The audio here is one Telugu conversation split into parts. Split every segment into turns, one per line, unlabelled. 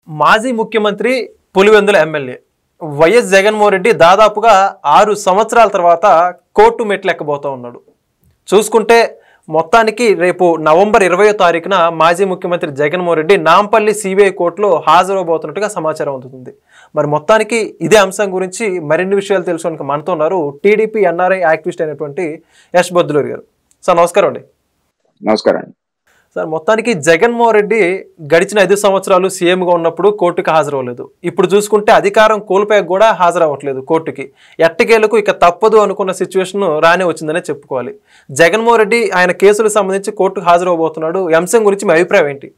మాజీ ముఖ్యమంత్రి పులివెందుల ఎమ్మెల్యే వైఎస్ జగన్మోహన్ రెడ్డి దాదాపుగా 6 సంవత్సరాల తర్వాత కోర్టు మెట్లెక్కబోతూ ఉన్నాడు. చూసుకుంటే మొత్తానికి రేపు నవంబర్ 20వ తారీఖున మాజీ ముఖ్యమంత్రి జగన్మోహన్ రెడ్డి నాంపల్లి సిబిఐ కోర్టులో హాజరవబోతున్నట్టుగా సమాచారం అందుతుంది. మరి మొత్తానికి ఇదే అంశం గురించి మరిన్ని విషయాలు తెలుసుకోవడానికి మనతో ఉన్నారు టీడీపీ ఎన్ఆర్ఐ యాక్టివిస్ట్ అయినటువంటి యశ్ బద్దులూరి గారు. సార్ నమస్కారం అండి.
నమస్కారం
సార్, మొత్తానికి జగన్మోహన్ రెడ్డి గడిచిన 5 సంవత్సరాలు సీఎంగా ఉన్నప్పుడు కోర్టుకి హాజరవ్వలేదు. ఇప్పుడు చూసుకుంటే అధికారం కోల్పోయాక కూడా హాజరవ్వట్లేదు కోర్టుకి. ఎట్టకేలకు ఇక తప్పదు అనుకున్న సిచ్యువేషన్ రానే వచ్చిందనే చెప్పుకోవాలి. జగన్మోహన్ రెడ్డి ఆయన కేసులకు సంబంధించి కోర్టుకు హాజరవబోతున్నాడు. ఈ అంశం గురించి మీ అభిప్రాయం ఏంటి?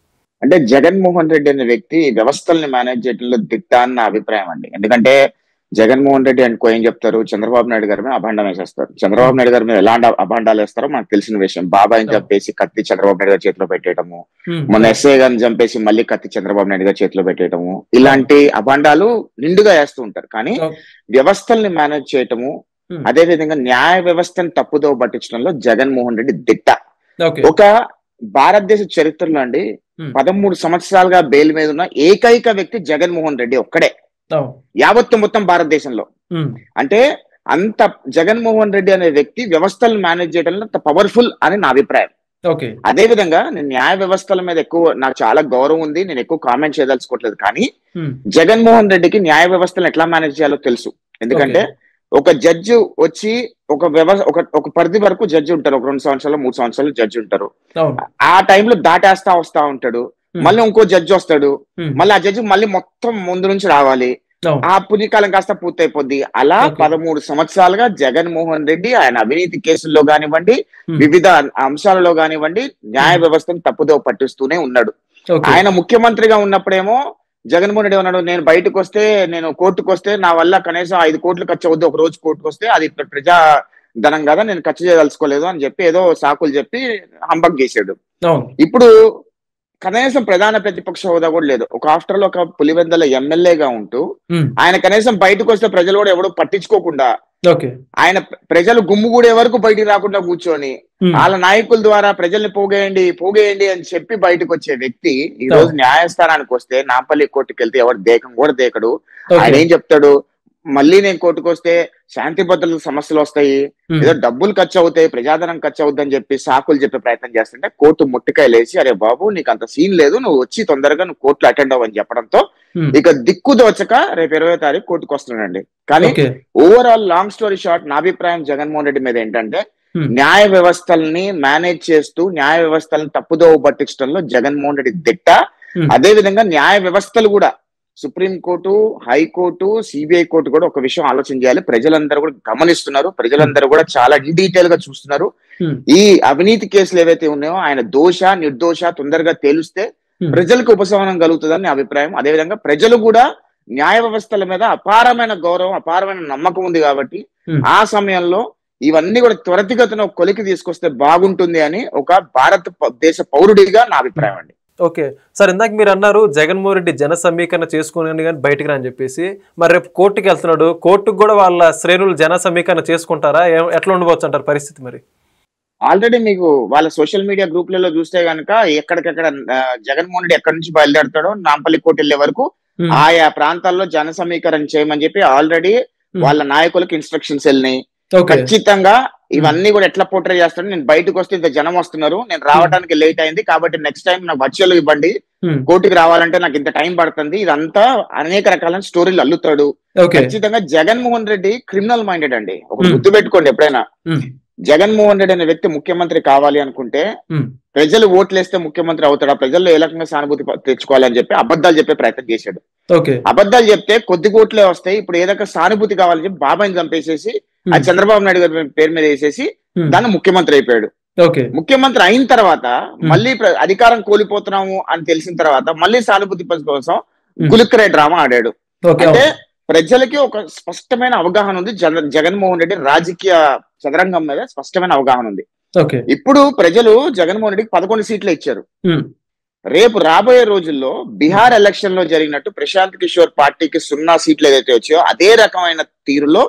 అంటే జగన్మోహన్ రెడ్డి అనే వ్యక్తి వ్యవస్థల్ని మేనేజ్ చేయడంలో దిట్ట అని నా అభిప్రాయం అండి. ఎందుకంటే జగన్మోహన్ రెడ్డి అనుకో ఏం చెప్తారు, చంద్రబాబు నాయుడు గారి మీద అభాండం వేసేస్తారు. చంద్రబాబు నాయుడు గారి మీద ఎలాంటి అభాండాలు వేస్తారో మనకు తెలిసిన విషయం. బాబాయిని చంపేసి కత్తి చంద్రబాబు నాయుడు గారి చేతిలో పెట్టేయటము, మొన్న ఎస్ఐ గారిని చంపేసి మళ్ళీ కత్తి చంద్రబాబు నాయుడు గారి చేతిలో పెట్టేయటము, ఇలాంటి అభాండాలు నిండుగా వేస్తూ ఉంటారు. కానీ వ్యవస్థల్ని మేనేజ్ చేయటము, అదే విధంగా న్యాయ వ్యవస్థను తప్పుదో పట్టించడంలో జగన్మోహన్ రెడ్డి దిట్ట. ఒక భారతదేశ చరిత్రలో అండి 13 సంవత్సరాలుగా బెయిల్ మీద ఉన్న ఏకైక వ్యక్తి జగన్మోహన్ రెడ్డి ఒక్కడే యావత్తు మొత్తం భారతదేశంలో. అంటే అంత జగన్మోహన్ రెడ్డి అనే వ్యక్తి వ్యవస్థలను మేనేజ్ చేయడంలో అంత పవర్ఫుల్ అని నా అభిప్రాయం. అదే విధంగా నేను న్యాయ వ్యవస్థల మీద ఎక్కువ నాకు చాలా గౌరవం ఉంది, నేను ఎక్కువ కామెంట్ చేయదలుచుకోవట్లేదు. కానీ జగన్మోహన్ రెడ్డికి న్యాయ వ్యవస్థను ఎట్లా మేనేజ్ చేయాలో తెలుసు. ఎందుకంటే ఒక జడ్జి వచ్చి ఒక పరిధి వరకు జడ్జి ఉంటారు, ఒక 2 సంవత్సరాలు 3 సంవత్సరాలు జడ్జి ఉంటారు. ఆ టైంలో దాటేస్తా వస్తా ఉంటాడు, మళ్ళీ ఇంకో జడ్జి వస్తాడు, మళ్ళీ ఆ జడ్జి మళ్ళీ మొత్తం ముందు నుంచి రావాలి, ఆ పుణ్యకాలం కాస్త పూర్తయిపోద్ది. అలా 13 సంవత్సరాలుగా జగన్మోహన్ రెడ్డి ఆయన అవినీతి కేసుల్లో కానివ్వండి, వివిధ అంశాలలో కానివ్వండి, న్యాయ వ్యవస్థను తప్పుదో పట్టిస్తూనే ఉన్నాడు. ఆయన ముఖ్యమంత్రిగా ఉన్నప్పుడేమో జగన్మోహన్ రెడ్డి ఉన్నాడు, నేను బయటకు వస్తే, నేను కోర్టుకు వస్తే నా వల్ల కనీసం 5 కోట్లు ఖర్చు అవుద్ది, ఒక రోజు కోర్టుకు వస్తే అది ప్రజా ధనం కదా, నేను ఖర్చు చేయదలుచుకోలేదు అని చెప్పి ఏదో సాకులు చెప్పి హంబక్ చేశాడు. ఇప్పుడు కనీసం ప్రధాన ప్రతిపక్ష హోదా కూడా లేదు. ఒక ఆఫ్టర్ లో ఒక పులివెందుల ఎమ్మెల్యేగా ఉంటూ ఆయన కనీసం బయటకు వస్తే ప్రజలు కూడా ఎవడో పట్టించుకోకుండా, ఆయన ప్రజలు గుమ్ముగూడే వరకు బయటికి రాకుండా కూర్చొని వాళ్ళ నాయకుల ద్వారా ప్రజల్ని పోగేయండి అని చెప్పి బయటకు వచ్చే వ్యక్తి ఈ రోజు న్యాయస్థానానికి వస్తే నాంపల్లి కోర్టుకు వెళ్తే ఎవరు దేకం కూడా దేకడు. ఆయన ఏం చెప్తాడు, మళ్ళీ నేను కోర్టుకు వస్తే శాంతి భద్రతల సమస్యలు వస్తాయి, ఏదో డబ్బులు ఖర్చు అవుతాయి, ప్రజాధనం ఖర్చు అవుద్దని చెప్పి సాకులు చెప్పే ప్రయత్నం చేస్తుంటే కోర్టు ముట్టికాయలేసి, అరే బాబు నీకు అంత సీన్ లేదు, నువ్వు వచ్చి తొందరగా నువ్వు కోర్టులో అటెండ్ అవ్వని చెప్పడంతో ఇక దిక్కు దోచక రేపు 20వ తారీఖు కోర్టుకు వస్తున్నాడండి. కానీ ఓవరాల్ లాంగ్ స్టోరీ షార్ట్, నా అభిప్రాయం జగన్మోహన్ రెడ్డి మీద ఏంటంటే న్యాయ వ్యవస్థల్ని మేనేజ్ చేస్తూ న్యాయ వ్యవస్థలను తప్పుదోవ పట్టించడంలో జగన్మోహన్ రెడ్డి దిట్ట. అదే విధంగా న్యాయ వ్యవస్థలు కూడా సుప్రీంకోర్టు, హైకోర్టు, సిబిఐ కోర్టు కూడా ఒక విషయం ఆలోచన చేయాలి. ప్రజలందరూ కూడా గమనిస్తున్నారు, ప్రజలందరూ కూడా చాలా డీటెయిల్ గా చూస్తున్నారు. ఈ అవినీతి కేసులు ఏవైతే ఉన్నాయో ఆయన దోష నిర్దోష తొందరగా తేలిస్తే ప్రజలకు ఉపశమనం కలుగుతుందని నా అభిప్రాయం. అదేవిధంగా ప్రజలు కూడా న్యాయ వ్యవస్థల మీద అపారమైన గౌరవం, అపారమైన నమ్మకం ఉంది కాబట్టి ఆ సమయంలో ఇవన్నీ కూడా త్వరితగతిన కొలికి తీసుకొస్తే బాగుంటుంది అని ఒక భారతదేశ పౌరుడిగా నా అభిప్రాయం అండి.
ఓకే సార్, ఇందాక మీరు అన్నారు జగన్మోహన్ రెడ్డి జన సమీకరణ చేసుకుని కానీ బయటకు రాని చెప్పేసి, మరి రేపు కోర్టుకి వెళ్తున్నాడు, కోర్టుకు కూడా వాళ్ళ శ్రేణులు జన సమీకరణ చేసుకుంటారా, ఎట్లా ఉండవచ్చు అంటారు పరిస్థితి? మరి
ఆల్రెడీ మీకు వాళ్ళ సోషల్ మీడియా గ్రూప్లలో చూస్తే గనక ఎక్కడికెక్కడ జగన్మోహన్ రెడ్డి ఎక్కడి నుంచి బయలుదేరుతాడో నాంపల్లి కోర్టు వెళ్లే వరకు ఆయా ప్రాంతాల్లో జన సమీకరణ చేయమని చెప్పి ఆల్రెడీ వాళ్ళ నాయకులకు ఇన్స్ట్రక్షన్స్ వెళ్ళినాయి. ఖచ్చితంగా ఇవన్నీ కూడా ఎట్లా పోర్ట్రే చేస్తాడు, నేను బయటకు వస్తే ఇంత జనం వస్తున్నారు, నేను రావడానికి లేట్ అయింది కాబట్టి నెక్స్ట్ టైం నాకు వర్చువల్ ఇవ్వండి, కోర్టుకి రావాలంటే నాకు ఇంత టైం పడుతుంది, ఇదంతా అనేక రకాలైన స్టోరీలు అల్లుతాడు. ఖచ్చితంగా జగన్మోహన్ రెడ్డి క్రిమినల్ మైండెడ్ అండి. ఒక గుర్తు పెట్టుకోండి, ఎప్పుడైనా జగన్మోహన్ రెడ్డి అనే వ్యక్తి ముఖ్యమంత్రి కావాలి అనుకుంటే ప్రజలు ఓట్లేస్తే ముఖ్యమంత్రి అవుతాడా, ప్రజల్లో ఏ రకంగా సానుభూతి తెచ్చుకోవాలని చెప్పి అబద్ధాలు చెప్పే ప్రయత్నం చేశాడు. అబద్ధాలు చెప్తే కొద్ది ఓట్లే వస్తాయి, ఇప్పుడు ఏదైనా సానుభూతి కావాలని చెప్పి బాబాయిని చంపేసేసి అది చంద్రబాబు నాయుడు గారి పేరు మీద వేసేసి దాన్ని ముఖ్యమంత్రి అయిపోయాడు. ముఖ్యమంత్రి అయిన తర్వాత మళ్ళీ అధికారం కోల్పోతున్నాము అని తెలిసిన తర్వాత మళ్ళీ సానుభూతి కోసం గులిక్కరే డ్రామా ఆడాడు. అంటే ప్రజలకి ఒక స్పష్టమైన అవగాహన ఉంది, జగన్మోహన్ రెడ్డి రాజకీయ చదరంగం మీద స్పష్టమైన అవగాహన ఉంది. ఇప్పుడు ప్రజలు జగన్మోహన్ రెడ్డికి 11 సీట్లు ఇచ్చారు. రేపు రాబోయే రోజుల్లో బీహార్ ఎలక్షన్ లో జరిగినట్టు ప్రశాంత్ కిషోర్ పార్టీకి 0 సీట్లు ఏదైతే వచ్చాయో అదే రకమైన తీరులో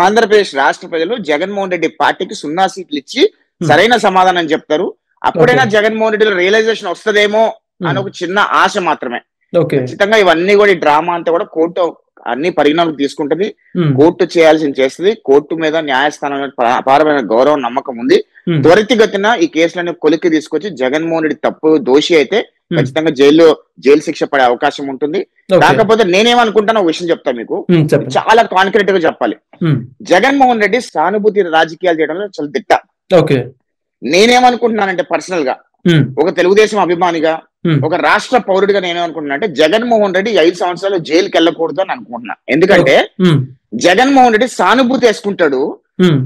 ఆంధ్రప్రదేశ్ రాష్ట్ర ప్రజలు జగన్మోహన్ రెడ్డి పార్టీకి 0 సీట్లు ఇచ్చి సరైన సమాధానం చెప్తారు. అప్పుడైనా జగన్మోహన్ రెడ్డిలో రియలైజేషన్ వస్తుందేమో అని ఒక చిన్న ఆశ మాత్రమే.
ఓకే.
ఖచ్చితంగా ఇవన్నీ కూడా ఈ డ్రామా అంతా కూడా కోర్టు అన్ని పరిగణనకు తీసుకుంటది. కోర్టు చేయాల్సింది చేస్తుంది. కోర్టు మీద న్యాయస్థానం మీద అపారమైన గౌరవం నమ్మకం ఉంది. త్వరితగతిన ఈ కేసులను కొలిక్కి తీసుకొచ్చి జగన్మోహన్ రెడ్డి తప్పు దోషి అయితే ఖచ్చితంగా జైలు శిక్ష పడే అవకాశం ఉంటుంది. కాకపోతే నేనేమనుకుంటానో ఒక విషయం చెప్తా మీకు, చాలా కాన్క్రీట్ గా చెప్పాలి. జగన్మోహన్ రెడ్డి సానుభూతి రాజకీయాలు చేయడంలో చాలా దిట్ట. నేనేమనుకుంటున్నానంటే పర్సనల్ గా ఒక తెలుగుదేశం అభిమానిగా, ఒక రాష్ట్ర పౌరుడిగా నేనేమనుకుంటున్నా అంటే జగన్మోహన్ రెడ్డి 5 సంవత్సరాలు జైలుకి వెళ్ళకూడదు అని అనుకుంటున్నా. ఎందుకంటే జగన్మోహన్ రెడ్డి సానుభూతి వేసుకుంటాడు.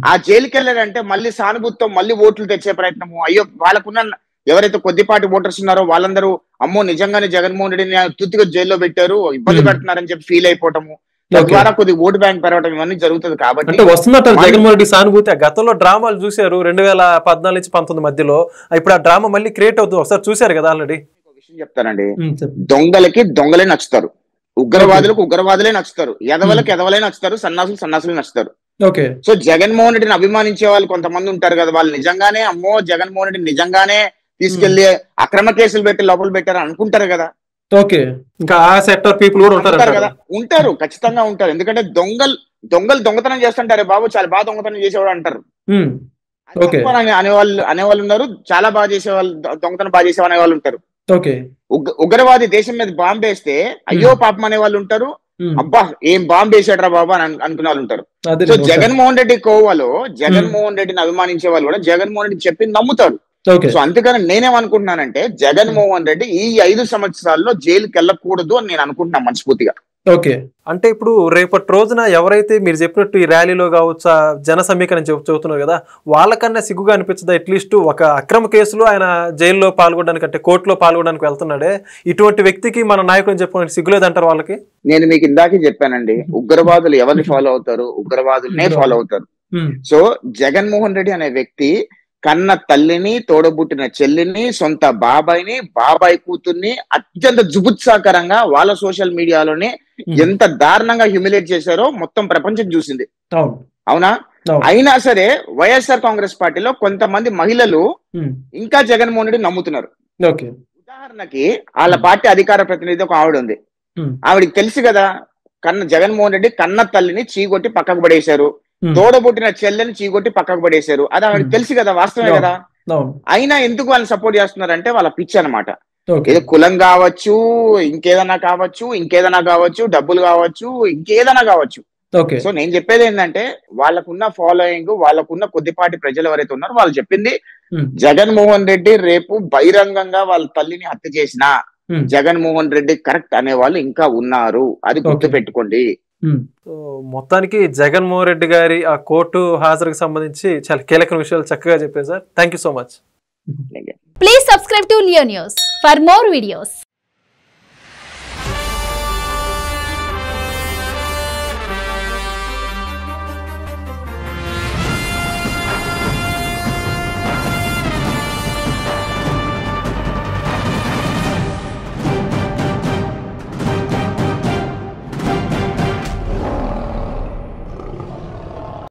ఆ జైలుకి వెళ్ళాడంటే మళ్ళీ సానుభూతితో మళ్ళీ ఓట్లు తెచ్చే ప్రయత్నము, అయ్యో వాళ్ళకున్న ఎవరైతే కొద్దిపాటి ఓటర్స్ ఉన్నారో వాళ్ళందరూ అమ్మో నిజంగానే జగన్మోహన్ రెడ్డిని తుత్తిగా జైల్లో పెట్టారు, ఇబ్బంది పెడుతున్నారని చెప్పి ఫీల్ అయిపోవటము, తద్వారా కొద్దిగా ఓటు బ్యాంక్ పెరగడం ఇవన్నీ జరుగుతుంది. కాబట్టి
వస్తున్నట్టు జగన్మోహన్ రెడ్డి సానుభూతి గతంలో డ్రామాలు చూశారు 2014 నుంచి 19 మధ్యలో. ఇప్పుడు ఆ డ్రామా మళ్ళీ క్రియేట్ అవుతుంది, ఒకసారి చూశారు కదా ఆల్రెడీ.
విషయం చెప్తానండి, దొంగలకి దొంగలే నచ్చుతారు, ఉగ్రవాదులకు ఉగ్రవాదులే నచ్చుతారు, ఎదవలకు ఎదవలే నచ్చుతారు, సన్నాసులు నచ్చుతారు. సో జగన్మోహన్ రెడ్డిని అభిమానించే వాళ్ళు కొంతమంది ఉంటారు కదా, వాళ్ళు నిజంగానే అమ్మో జగన్మోహన్ రెడ్డి నిజంగానే తీసుకెళ్లి అక్రమ కేసులు పెట్టి లోపల పెట్టారు అనుకుంటారు కదా.
ఓకే, ఇంకా ఆ సెక్టర్ పీపుల్ కూడా ఉంటారు
కదా, ఉంటారు, ఖచ్చితంగా ఉంటారు. ఎందుకంటే దొంగలు దొంగతనం చేస్తుంటారు, బాబు చాలా బాగా దొంగతనం చేసేవాడు అంటారు. అనేవాళ్ళు ఉన్నారు, చాలా బాగా చేసేవాళ్ళు, దొంగతనం బాగా చేసేవాళ్ళు అనే వాళ్ళు ఉంటారు. ఉగ్రవాది దేశం మీద బాంబు వేస్తే అయ్యో పాపం అనే వాళ్ళు ఉంటారు, అబ్బా ఏం బాంబు వేసాడరా బాబా అని అనుకునే వాళ్ళు ఉంటారు. సో జగన్మోహన్ రెడ్డి కోవాలో జగన్మోహన్ రెడ్డిని అభిమానించే వాళ్ళు కూడా జగన్మోహన్ రెడ్డి చెప్పింది నమ్ముతారు. సో అందుకని నేనేమనుకుంటున్నానంటే జగన్మోహన్ రెడ్డి ఈ 5 సంవత్సరాల్లో జైలుకి వెళ్ళకూడదు అని నేను అనుకుంటున్నాను మనస్ఫూర్తిగా.
ఓకే, అంటే ఇప్పుడు రేపటి రోజున ఎవరైతే మీరు చెప్పినట్టు ఈ ర్యాలీలో కావచ్చు జన సమీకరణ చెబుతున్నారు కదా, వాళ్ళకన్నా సిగ్గుగా అనిపించదా? అట్లీస్ట్ ఒక అక్రమ కేసులో ఆయన జైల్లో పాల్గొనడానికి అంటే కోర్టులో పాల్గొనడానికి వెళ్తున్నాడే, ఇటువంటి వ్యక్తికి మన నాయకుని చెప్పుకోవడానికి సిగ్గులేదంటారు వాళ్ళకి?
నేను మీకు ఇందాకే చెప్పానండి, ఉగ్రవాదులు ఎవరిని ఫాలో అవుతారు? ఉగ్రవాదులనే ఫాలో అవుతారు. సో జగన్మోహన్ రెడ్డి అనే వ్యక్తి కన్న తల్లిని, తోడబుట్టిన చెల్లిని, సొంత బాబాయిని, బాబాయ్ కూతుర్ని అత్యంత జుగుత్సాకరంగా వాళ్ళ సోషల్ మీడియాలోనే ఎంత దారుణంగా హ్యూమిలేట్ చేశారో మొత్తం ప్రపంచం చూసింది, అవునా? అయినా సరే వైఎస్ఆర్ కాంగ్రెస్ పార్టీలో కొంతమంది మహిళలు ఇంకా జగన్మోహన్ రెడ్డి నమ్ముతున్నారు. ఉదాహరణకి వాళ్ళ పార్టీ అధికార ప్రతినిధి ఒక ఆవిడ ఉంది, ఆవిడకి తెలుసు కదా జగన్మోహన్ రెడ్డి కన్న తల్లిని చీగొట్టి పక్కకు పడేశారు, తోడబుట్టిన చెల్లెని చీగొట్టి పక్కకు పడేశారు, అది ఆవిడకి తెలుసు కదా, వాస్తవమే కదా. అయినా ఎందుకు వాళ్ళని సపోర్ట్ చేస్తున్నారంటే వాళ్ళ పిచ్చి అనమాట. ఏదో కులం కావచ్చు, ఇంకేదైనా కావచ్చు, డబ్బులు కావచ్చు, ఇంకేదైనా కావచ్చు. సో నేను చెప్పేది ఏంటంటే వాళ్ళకున్న ఫాలోయింగ్, వాళ్ళకున్న కొద్దిపాటి ప్రజలు ఎవరైతే ఉన్నారో వాళ్ళు చెప్పింది జగన్మోహన్ రెడ్డి రేపు బహిరంగంగా వాళ్ళ తల్లిని హత్య చేసినా జగన్మోహన్ రెడ్డి కరెక్ట్ అనే వాళ్ళు ఇంకా ఉన్నారు, అది గుర్తు పెట్టుకోండి.
మొత్తానికి జగన్మోహన్ రెడ్డి గారి ఆ కోర్టు హాజరుకు సంబంధించి చాలా కీలక విషయాలు చక్కగా చెప్పారు sir. Thank you so much.
Please subscribe to Leo news for more videos.